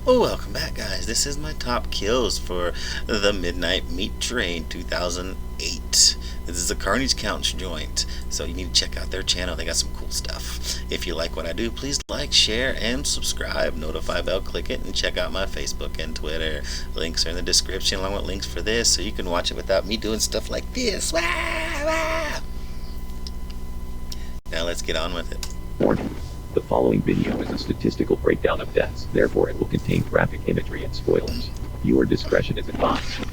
Well, welcome back, guys. This is my top kills for the Midnight Meat Train 2008. This is a Carnage Couch joint, so you need to check out their channel. They got some cool stuff. If you like what I do, please like, share, and subscribe. Notify bell, click it, and check out my Facebook and Twitter. Links are in the description, along with links for this, so you can watch it without me doing stuff like this. Wah, wah. Now let's get on with it. Warning. The following video is a statistical breakdown of deaths, therefore it will contain graphic imagery and spoilers. Viewer discretion is advised.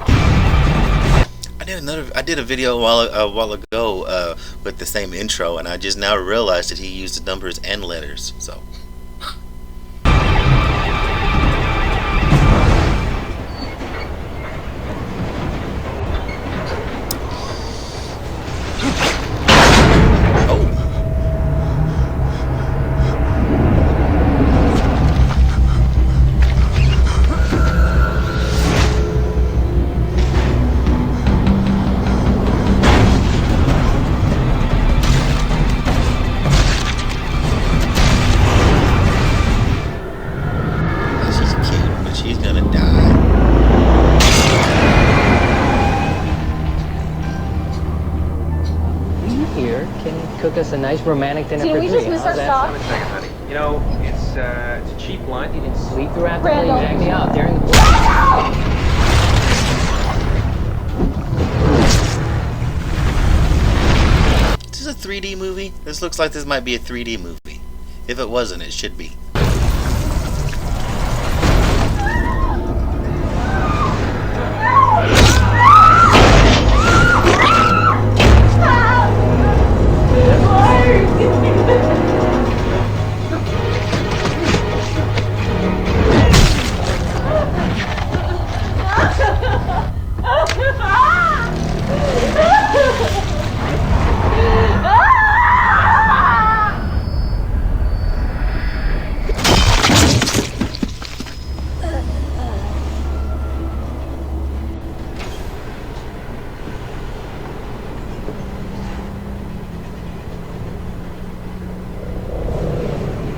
I did a video a while ago with the same intro, and I just now realized that he used the numbers and letters. So. Cook us a nice romantic dinner Did for we three. just miss our stop? Wait a second, honey. You know, it's a cheap lunch. You didn't sleep throughout the day. Randall. You jacked me out during the This is a 3D movie. This looks like this might be a 3D movie. If it wasn't, it should be.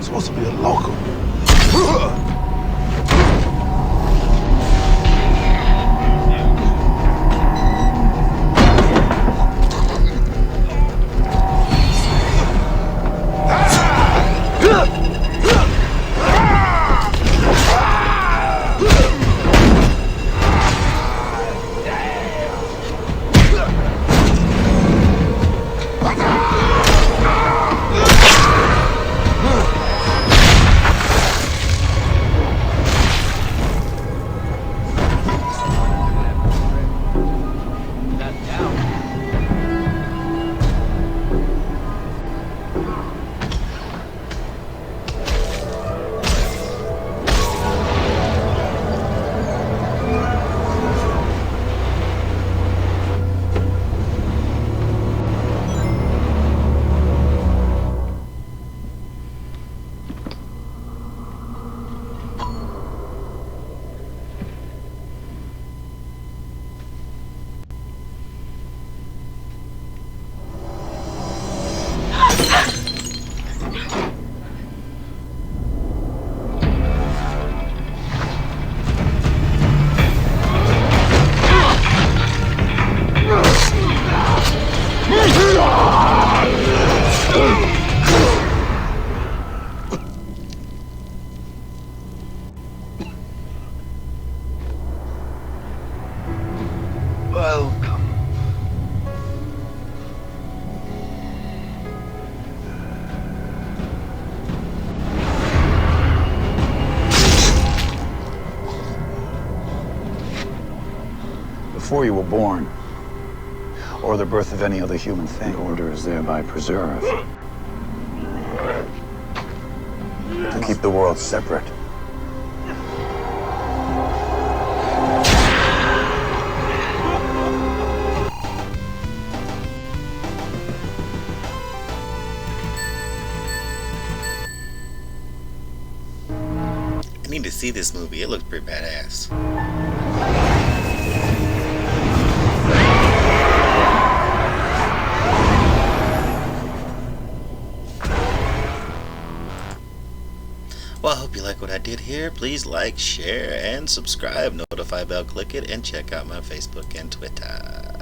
Supposed to be a local. Welcome. Before you were born, or the birth of any other human thing, order is thereby preserved. To keep the world separate. I need to see this movie. It looks pretty badass. Well, I hope you like what I did here, please like, share, and subscribe. Notify bell, click it, and check out my Facebook and Twitter.